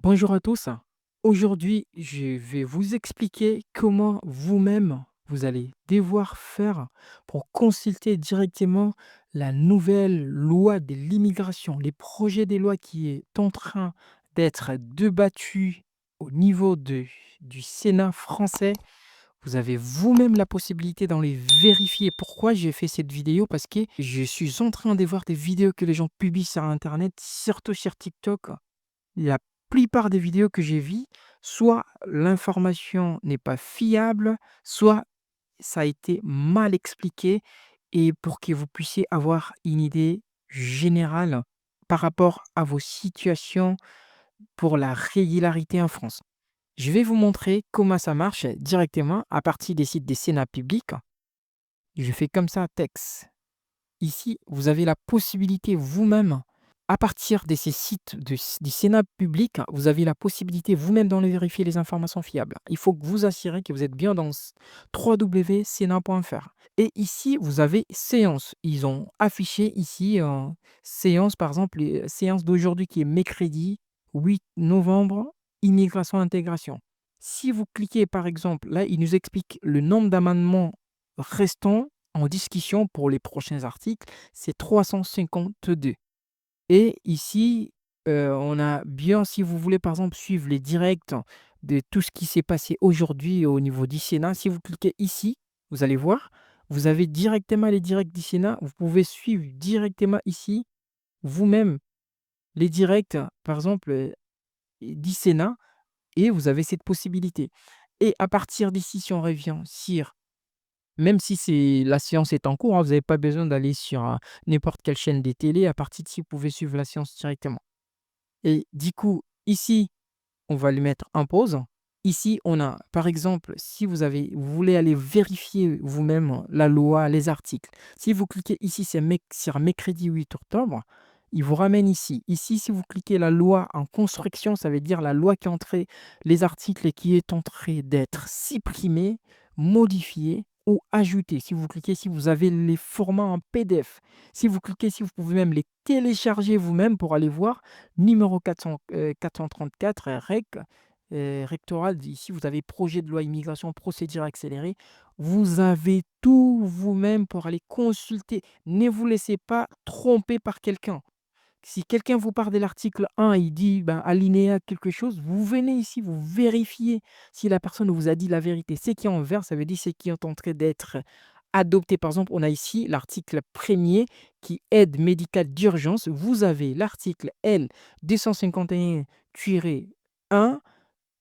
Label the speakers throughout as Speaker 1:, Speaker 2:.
Speaker 1: Bonjour à tous. Aujourd'hui, je vais vous expliquer comment vous-même vous allez devoir faire pour consulter directement la nouvelle loi de l'immigration, les projets des lois qui est en train d'être débattus au niveau du Sénat français. Vous avez vous-même la possibilité d'en les vérifier. Pourquoi j'ai fait cette vidéo? Parce que je suis en train de voir des vidéos que les gens publient sur Internet, surtout sur TikTok. La plupart des vidéos que j'ai vues, soit l'information n'est pas fiable, soit ça a été mal expliqué et pour que vous puissiez avoir une idée générale par rapport à vos situations pour la régularité en France. Je vais vous montrer comment ça marche directement à partir des sites des Sénats publics. Je fais comme ça, texte. Ici, vous avez la possibilité vous-même, à partir de ces sites du Sénat public, vous avez la possibilité vous-même d'en vérifier les informations fiables. Il faut que vous assurez que vous êtes bien dans www.sénat.fr. Et ici, vous avez séance. Ils ont affiché ici séance, par exemple, séance d'aujourd'hui qui est mercredi 8 novembre, immigration intégration. Si vous cliquez, par exemple, là, il nous explique le nombre d'amendements restants en discussion pour les prochains articles, c'est 352. Et ici, on a bien, si vous voulez par exemple suivre les directs de tout ce qui s'est passé aujourd'hui au niveau du Sénat, si vous cliquez ici, vous allez voir, vous avez directement les directs du Sénat. Vous pouvez suivre directement ici, vous-même, les directs, par exemple, du Sénat, et vous avez cette possibilité. Et à partir d'ici, si on revient sur même si la séance est en cours, hein, vous n'avez pas besoin d'aller sur, n'importe quelle chaîne des télé. À partir d'ici, vous pouvez suivre la séance directement. Et du coup, ici, on va le mettre en pause. Ici, on a, par exemple, si vous voulez aller vérifier vous-même la loi, les articles. Si vous cliquez ici, c'est sur mercredi 8 octobre, il vous ramène ici. Ici, si vous cliquez la loi en construction, ça veut dire la loi qui est entrée, les articles et qui est en train d'être supprimés, modifiés ou ajoutés. Si vous cliquez ici, vous avez les formats en PDF. Si vous cliquez ici, vous pouvez même les télécharger vous-même pour aller voir. Numéro 434 REC, rectoral. Ici, vous avez projet de loi immigration, procédure accélérée. Vous avez tout vous-même pour aller consulter. Ne vous laissez pas tromper par quelqu'un. Si quelqu'un vous parle de l'article 1, il dit ben, alinéa quelque chose, vous venez ici, vous vérifiez si la personne vous a dit la vérité. Ce qui est en vert, ça veut dire ce qui est en train d'être adopté. Par exemple, on a ici l'article premier qui aide médicale d'urgence. Vous avez l'article L 251-1.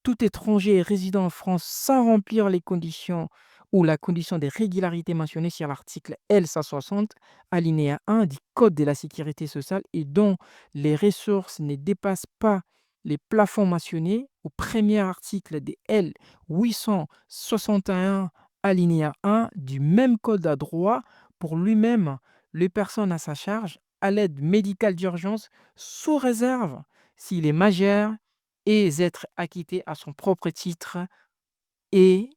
Speaker 1: Tout étranger résidant en France sans remplir les conditions ou la condition de régularité mentionnée sur l'article L 160, alinéa 1 du Code de la sécurité sociale et dont les ressources ne dépassent pas les plafonds mentionnés au premier article de L 861, alinéa 1 du même code à droit pour lui-même, les personnes à sa charge, à l'aide médicale d'urgence, sous réserve s'il est majeur et être acquitté à son propre titre et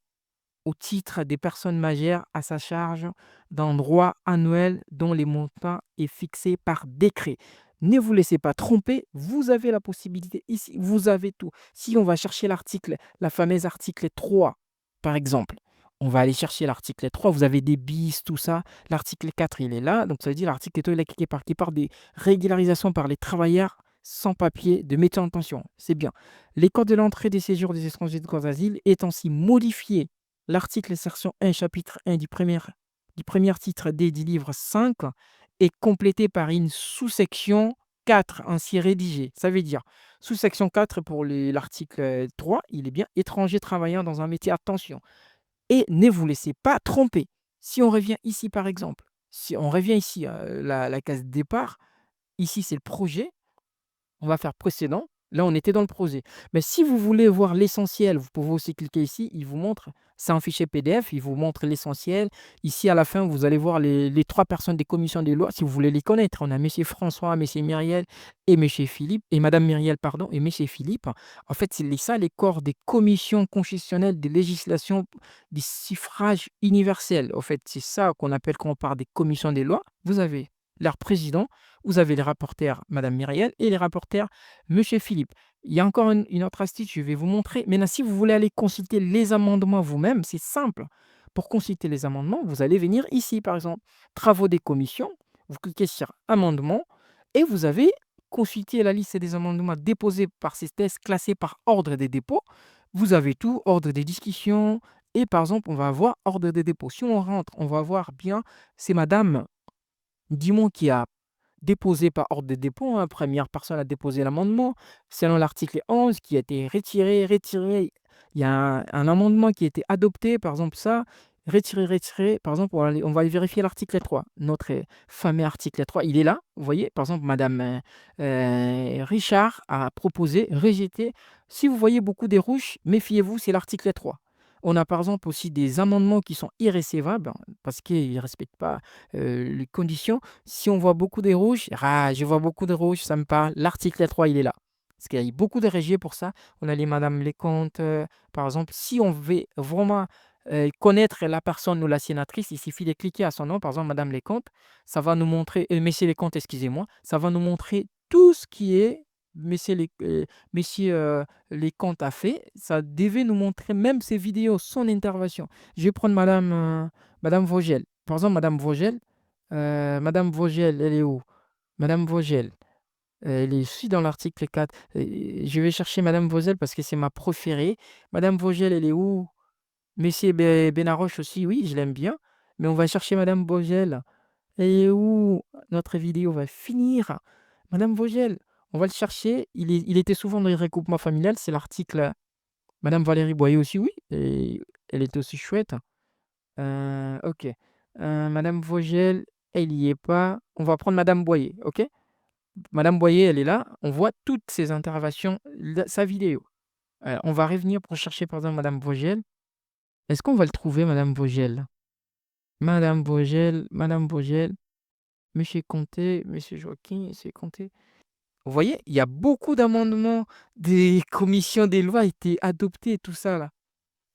Speaker 1: au titre des personnes majeures à sa charge d'un droit annuel dont les montants est fixé par décret. Ne vous laissez pas tromper, vous avez la possibilité ici, vous avez tout. Si on va chercher l'article, la fameuse article 3, par exemple, on va aller chercher l'article 3, vous avez des bis, tout ça. L'article 4, il est là. Donc, ça veut dire l'article 3, il est qui parle des régularisations par les travailleurs sans papier de métier en tension. C'est bien. Les codes de l'entrée des séjours des étrangers de cause d'asile est ainsi modifié. L'article section 1, chapitre 1 du premier titre D du livre 5 est complété par une sous-section 4 ainsi rédigée. Ça veut dire, sous-section 4 pour l'article 3, il est bien étranger travaillant dans un métier. Attention. Et ne vous laissez pas tromper. Si on revient ici, par exemple, si on revient ici à la case départ, ici c'est le projet, on va faire précédent. Là, on était dans le projet. Mais si vous voulez voir l'essentiel, vous pouvez aussi cliquer ici. Il vous montre, c'est un fichier PDF, il vous montre l'essentiel. Ici, à la fin, vous allez voir les trois personnes des commissions des lois, si vous voulez les connaître. On a M. François, M. Myriel et M. Philippe, et Mme Myriel, pardon, et M. Philippe. En fait, c'est ça les corps des commissions constitutionnelles des législations du suffrage universel. En fait, c'est ça qu'on appelle quand on parle des commissions des lois. Vous avez leur président, vous avez les rapporteurs Madame Myriel et les rapporteurs Monsieur Philippe. Il y a encore une autre astuce, je vais vous montrer. Maintenant, si vous voulez aller consulter les amendements vous-même, c'est simple. Pour consulter les amendements, vous allez venir ici, par exemple, travaux des commissions, vous cliquez sur amendements et vous avez consulté la liste des amendements déposés par ces tests classés par ordre des dépôts. Vous avez tout, ordre des discussions et par exemple, on va avoir ordre des dépôts. Si on rentre, on va voir bien, c'est madame Dimon qui a déposé par ordre de dépôt, hein, première personne à déposer l'amendement, selon l'article 11 qui a été retiré. Il y a un amendement qui a été adopté, par exemple ça, retiré. Par exemple, on va aller vérifier l'article 3. Notre fameux article 3, il est là. Vous voyez, par exemple, Madame Richard a proposé, rejeté. Si vous voyez beaucoup des rouges, méfiez-vous, c'est l'article 3. On a par exemple aussi des amendements qui sont irrécevables parce qu'ils ne respectent pas les conditions. Si on voit beaucoup de rouges, je vois beaucoup de rouges, ça me parle. L'article 3, il est là. Parce qu'il y a beaucoup de régies pour ça. On a les Madame Leconte, par exemple. Si on veut vraiment connaître la personne ou la sénatrice, il suffit de cliquer à son nom, par exemple Madame Leconte. Ça va nous montrer, Messieurs Leconte, excusez-moi, ça va nous montrer tout ce qui est Messieurs Leconte a fait. Ça devait nous montrer même ses vidéos, son intervention. Je vais prendre Madame Vogel. Par exemple, Madame Vogel, Madame Vogel, elle est où? Madame Vogel, elle est ici dans l'article 4. Je vais chercher Madame Vogel parce que c'est ma préférée. Madame Vogel, elle est où? Monsieur Benaroche aussi, oui, je l'aime bien. Mais on va chercher Madame Vogel. Elle est où? Notre vidéo va finir. Madame Vogel, on va le chercher. Il était souvent dans les recoupements familiales. C'est l'article. Madame Valérie Boyer aussi, oui. Et elle est aussi chouette. OK. Madame Vogel, elle y est pas. On va prendre Madame Boyer, OK? Madame Boyer, elle est là. On voit toutes ses interventions, sa vidéo. On va revenir pour chercher, par exemple, Madame Vogel. Est-ce qu'on va le trouver, Madame Vogel? Madame Vogel, Monsieur Comté, Monsieur Joaquin, Monsieur Comté. Vous voyez, il y a beaucoup d'amendements des commissions des lois été adoptés, tout ça là.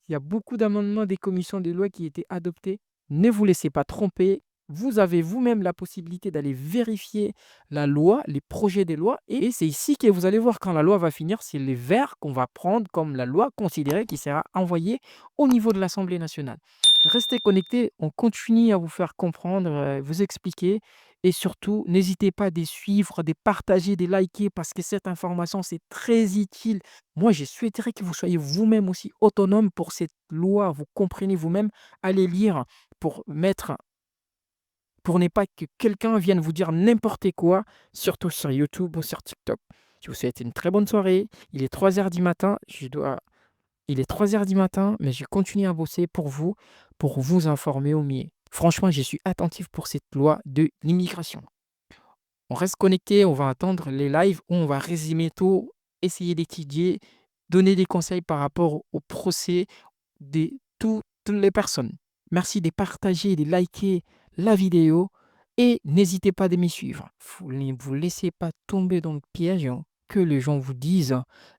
Speaker 1: Il y a beaucoup d'amendements des commissions des lois qui étaient adoptés. Ne vous laissez pas tromper. Vous avez vous-même la possibilité d'aller vérifier la loi, les projets des lois. Et c'est ici que vous allez voir quand la loi va finir, c'est les verts qu'on va prendre comme la loi considérée qui sera envoyée au niveau de l'Assemblée nationale. Restez connectés, on continue à vous faire comprendre, vous expliquer. Et surtout, n'hésitez pas à les suivre, de partager, de liker parce que cette information, c'est très utile. Moi, je souhaiterais que vous soyez vous-même aussi autonome pour cette loi. Vous comprenez vous-même, allez lire pour mettre, pour ne pas que quelqu'un vienne vous dire n'importe quoi, surtout sur YouTube ou sur TikTok. Je vous souhaite une très bonne soirée. Il est 3 heures du matin. Il est 3 heures du matin, mais je continue à bosser pour vous informer au mieux. Franchement, je suis attentif pour cette loi de l'immigration. On reste connecté, on va attendre les lives où on va résumer tout, essayer d'étudier, donner des conseils par rapport au procès de toutes les personnes. Merci de partager, de liker la vidéo et n'hésitez pas de me suivre. Vous ne vous laissez pas tomber dans le piège que les gens vous disent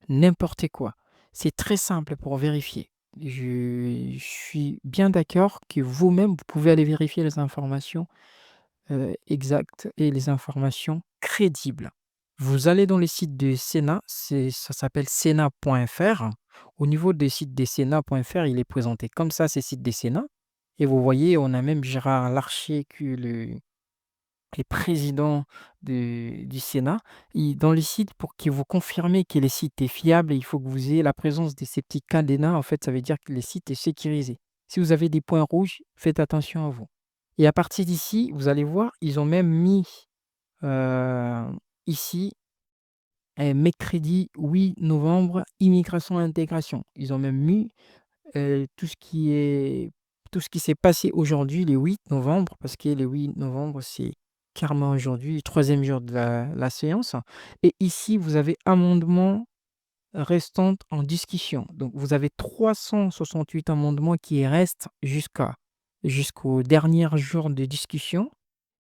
Speaker 1: n'importe quoi. C'est très simple pour vérifier. Je suis bien d'accord que vous-même, vous pouvez aller vérifier les informations exactes et les informations crédibles. Vous allez dans les sites du Sénat, ça s'appelle sénat.fr. Au niveau des sites des sénat.fr, il est présenté comme ça, ces sites des Sénats. Et vous voyez, on a même Gérard Larcher qui est président du Sénat. Dans les sites, pour que vous confirmez que les sites est fiable, il faut que vous ayez la présence de ces petits cadenas. En fait, ça veut dire que le site est sécurisé. Si vous avez des points rouges, faites attention à vous. Et à partir d'ici, vous allez voir, ils ont même mis euh, ici mercredi 8 novembre, immigration et intégration. Ils ont même mis tout tout ce qui s'est passé aujourd'hui, le 8 novembre, parce que le 8 novembre, c'est carrément aujourd'hui, le troisième jour de la séance. Et ici, vous avez amendements restants en discussion. Donc, vous avez 368 amendements qui restent jusqu'au dernier jour de discussion.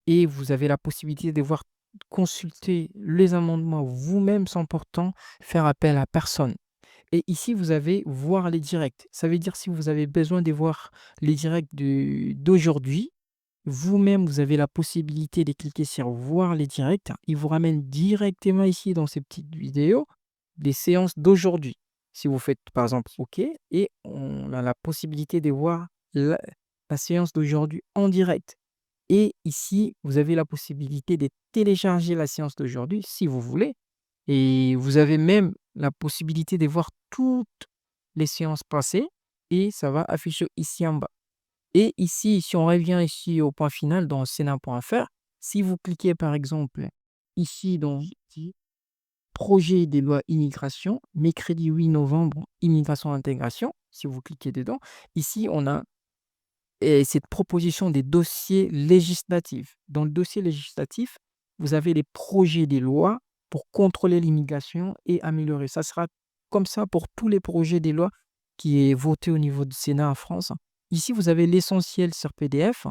Speaker 1: Et vous avez la possibilité de voir consulter les amendements vous-même sans pourtant faire appel à personne. Et ici, vous avez voir les directs. Ça veut dire si vous avez besoin de voir les directs d'aujourd'hui, vous-même, vous avez la possibilité de cliquer sur voir les directs. Il vous ramène directement ici dans ces petites vidéos. des séances d'aujourd'hui. Si vous faites par exemple OK et on a la possibilité de voir la séance d'aujourd'hui en direct. Et ici, vous avez la possibilité de télécharger la séance d'aujourd'hui si vous voulez. Et vous avez même la possibilité de voir toutes les séances passées et ça va afficher ici en bas. Et ici, si on revient ici au point final dans Sénat.fr, si vous cliquez par exemple ici dans projet des lois immigration, mercredi 8 novembre, immigration intégration, si vous cliquez dedans, ici on a cette proposition des dossiers législatifs. Dans le dossier législatif, vous avez les projets des lois pour contrôler l'immigration et améliorer. Ça sera comme ça pour tous les projets des lois qui est voté au niveau du Sénat en France. Ici, vous avez l'essentiel sur PDF.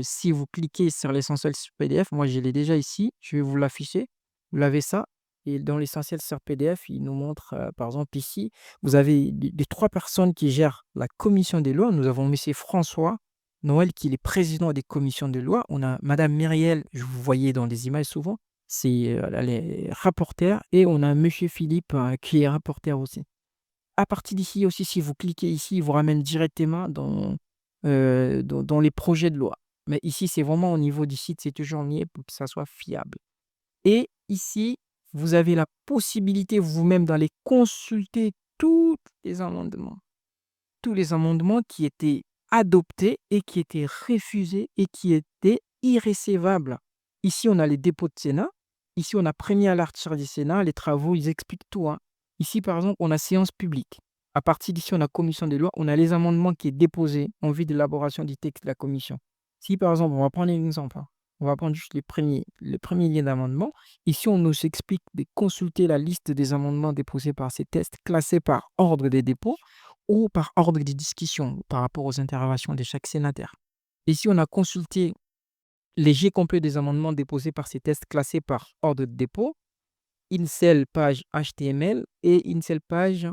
Speaker 1: Si vous cliquez sur l'essentiel sur PDF, moi je l'ai déjà ici, je vais vous l'afficher. Vous l'avez ça. Et dans l'essentiel sur PDF, il nous montre, par exemple, ici, vous avez les trois personnes qui gèrent la commission des lois. Nous avons Monsieur François Noël, qui est le président des commissions des lois. On a Madame Myriel, je vous voyais dans les images souvent, c'est elle est rapporteure. Et on a Monsieur Philippe, qui est rapporteur aussi. À partir d'ici aussi, si vous cliquez ici, il vous ramène directement dans les projets de loi. Mais ici, c'est vraiment au niveau du site, c'est toujours lié pour que ça soit fiable. Et ici, vous avez la possibilité vous-même d'aller consulter tous les amendements qui étaient adoptés et qui étaient refusés et qui étaient irrécevables. Ici, on a les dépôts de Sénat. Ici, on a premier à l'article du Sénat. Les travaux, ils expliquent tout, hein. Ici, par exemple, on a séance publique. À partir d'ici, on a commission des lois. On a les amendements qui est déposé en vue de l'élaboration du texte de la commission. Si, par exemple, on va prendre un exemple, hein. On va prendre juste le premier lien d'amendement. Ici, on nous explique de consulter la liste des amendements déposés par ces tests classés par ordre des dépôts ou par ordre de discussion par rapport aux interventions de chaque sénateur. Ici, on a consulté les jets complets des amendements déposés par ces tests classés par ordre de dépôt, une seule page HTML et une seule page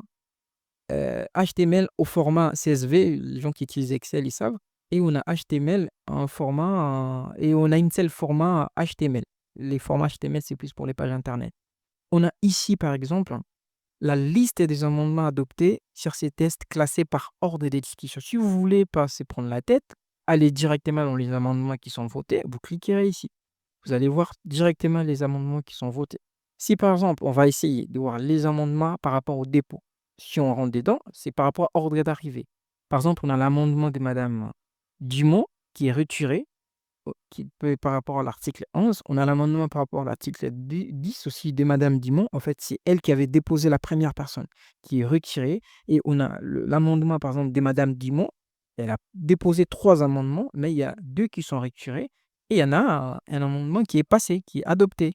Speaker 1: HTML au format CSV. Les gens qui utilisent Excel, ils savent. Et on a HTML en format, et on a une seule format HTML. Les formats HTML, c'est plus pour les pages Internet. On a ici, par exemple, la liste des amendements adoptés sur ces tests classés par ordre des discussions. Si vous voulez pas se prendre la tête, allez directement dans les amendements qui sont votés, vous cliquerez ici. Vous allez voir directement les amendements qui sont votés. Si par exemple, on va essayer de voir les amendements par rapport au dépôt, si on rentre dedans, c'est par rapport à ordre d'arrivée. Par exemple, on a l'amendement de Madame Dumont qui est retiré par rapport à l'article 11. On a l'amendement par rapport à l'article 10 aussi de Madame Dimon. En fait, c'est elle qui avait déposé la première personne qui est retirée. Et on a l'amendement, par exemple, de Madame Dimon. Elle a déposé 3 amendements, mais il y a 2 qui sont retirés. Et il y en a un amendement qui est passé, qui est adopté.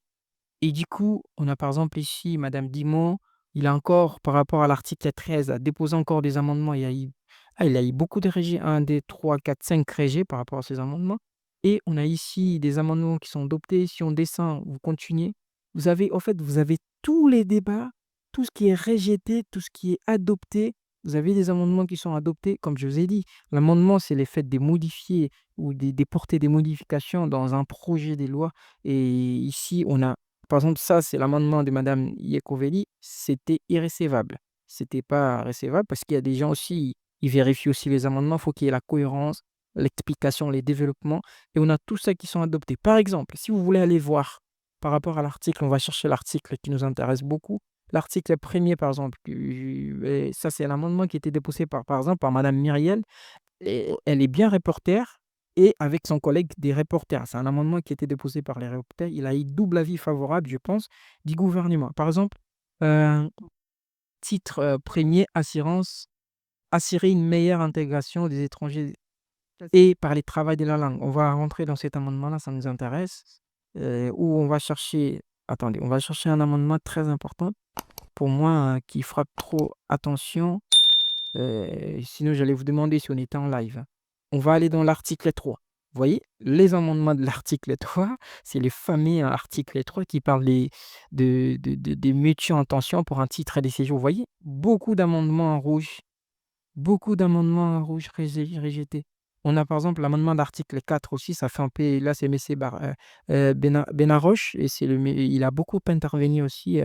Speaker 1: Et du coup, on a par exemple ici Madame Dimon. Il a encore, par rapport à l'article 13, a déposé encore des amendements. Il a eu beaucoup de rejets, 1, 2, 3, 4, 5 rejets par rapport à ces amendements. Et on a ici des amendements qui sont adoptés. Si on descend, vous continuez. Vous avez tous les débats, tout ce qui est rejeté, tout ce qui est adopté. Vous avez des amendements qui sont adoptés. Comme je vous ai dit, l'amendement, c'est le fait de modifier ou de porter des modifications dans un projet de loi. Et ici, on a, par exemple, ça, c'est l'amendement de Madame Iacovelli. C'était irrécevable. C'était pas recevable parce qu'il y a des gens aussi, ils vérifient aussi les amendements. Il faut qu'il y ait la cohérence, l'explication, les développements. Et on a tout ça qui sont adoptés. Par exemple, si vous voulez aller voir par rapport à l'article, on va chercher l'article qui nous intéresse beaucoup. L'article premier, par exemple, et ça, c'est l'amendement qui a été déposé par exemple, par Madame Myriel. Et elle est bien reporter et avec son collègue des reporters. C'est un amendement qui a été déposé par les reporters. Il a eu double avis favorable, je pense, du gouvernement. Par exemple, euh, titre premier, assurance, assurer une meilleure intégration des étrangers et par les travail de la langue. On va rentrer dans cet amendement-là, ça nous intéresse. Où on va chercher, attendez, on va chercher un amendement très important pour moi qui frappe trop attention. Sinon, j'allais vous demander si on était en live. On va aller dans l'article 3. Vous voyez, les amendements de l'article 3, c'est le fameux article 3 qui parle des métiers en tension pour un titre de séjour. Vous voyez, beaucoup d'amendements en rouge rejetés. On a par exemple l'amendement d'article 4 aussi, ça fait un peu, là c'est M. Benaroche, et il a beaucoup intervenu aussi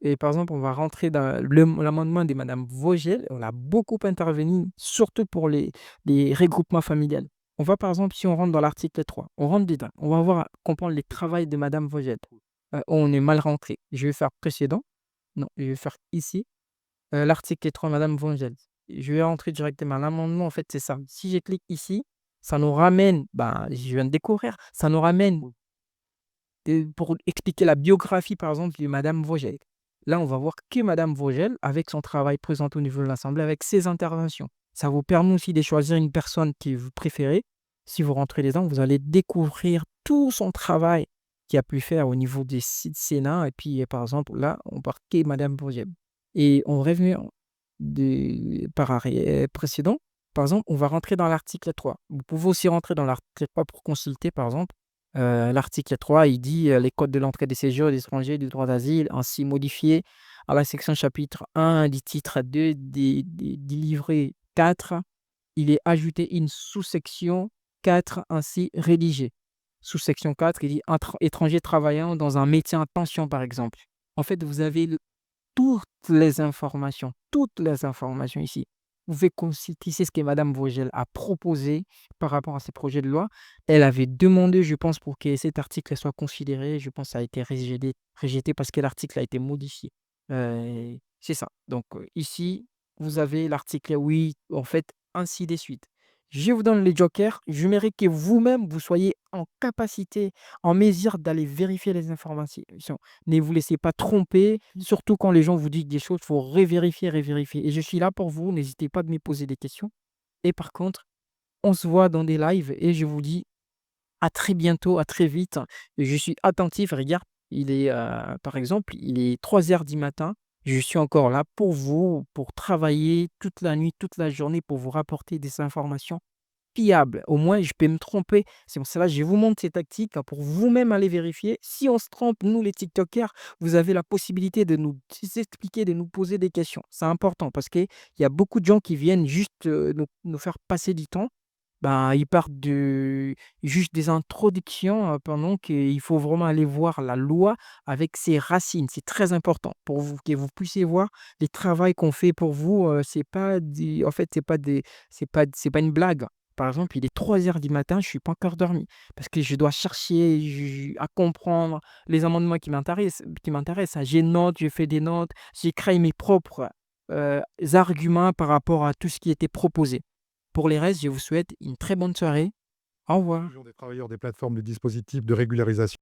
Speaker 1: et par exemple, on va rentrer dans l'amendement de madame Vogel, on a beaucoup intervenu, surtout pour les regroupements familiales. On va par exemple, si on rentre dans l'article 3, on rentre dedans, on va voir comprendre le travail de madame Vogel. On est mal rentré. Je vais faire précédent. Non, je vais faire ici, l'article 3, madame Vogel. Je vais rentrer directement. L'amendement, en fait, c'est ça. Si je clique ici, ça nous ramène, ben, je viens de découvrir, ça nous ramène pour expliquer la biographie, par exemple, de madame Vogel. Là, on va voir que madame Vogel, avec son travail présent au niveau de l'Assemblée, avec ses interventions. Ça vous permet aussi de choisir une personne que vous préférez. Si vous rentrez dedans, vous allez découvrir tout son travail qu'il a pu faire au niveau des sites Sénat. Et puis, par exemple, là, on part que madame Vogel. Et on revient par arrêt précédent. Par exemple, on va rentrer dans l'article 3. Vous pouvez aussi rentrer dans l'article 3 pour consulter, par exemple. L'article 3, il dit les codes de l'entrée des séjours des étrangers du droit d'asile, ainsi modifiés à la section chapitre 1 du titre 2 du livret 4. Il est ajouté une sous-section 4 ainsi rédigée. Sous-section 4, il dit étrangers travaillant dans un métier en tension, par exemple. En fait, vous avez toutes les informations ici. Vous pouvez consulter ce que madame Vogel a proposé par rapport à ces projets de loi. Elle avait demandé, je pense, pour que cet article soit considéré. Je pense que ça a été rejeté parce que l'article a été modifié. C'est ça. Donc, ici, vous avez l'article oui, en fait, ainsi de suite. Je vous donne les jokers. Je mérite que vous-même, vous soyez en capacité, en mesure d'aller vérifier les informations. Ne vous laissez pas tromper, surtout quand les gens vous disent des choses, il faut revérifier, revérifier. Et je suis là pour vous, n'hésitez pas à me poser des questions. Et par contre, on se voit dans des lives et je vous dis à très bientôt, à très vite. Et je suis attentif, regarde, il est, par exemple, il est 3 heures du matin. Je suis encore là pour vous, pour travailler toute la nuit, toute la journée, pour vous rapporter des informations fiable. Au moins, je peux me tromper. C'est pour cela que je vous montre ces tactiques pour vous-même aller vérifier. Si on se trompe, nous les TikTokers, vous avez la possibilité de nous expliquer, de nous poser des questions. C'est important parce qu'il y a beaucoup de gens qui viennent juste nous faire passer du temps. Ben, ils partent juste des introductions pendant qu'il faut vraiment aller voir la loi avec ses racines. C'est très important pour vous, que vous puissiez voir les travaux qu'on fait pour vous. C'est pas en fait, c'est pas une blague. Par exemple, il est 3 heures du matin, je suis pas encore dormi parce que je dois chercher à comprendre les amendements qui m'intéressent. J'ai note, je fais des notes, j'ai créé mes propres arguments par rapport à tout ce qui était proposé. Pour les restes, je vous souhaite une très bonne soirée. Au revoir.
Speaker 2: Des travailleurs des plateformes du dispositif de régularisation.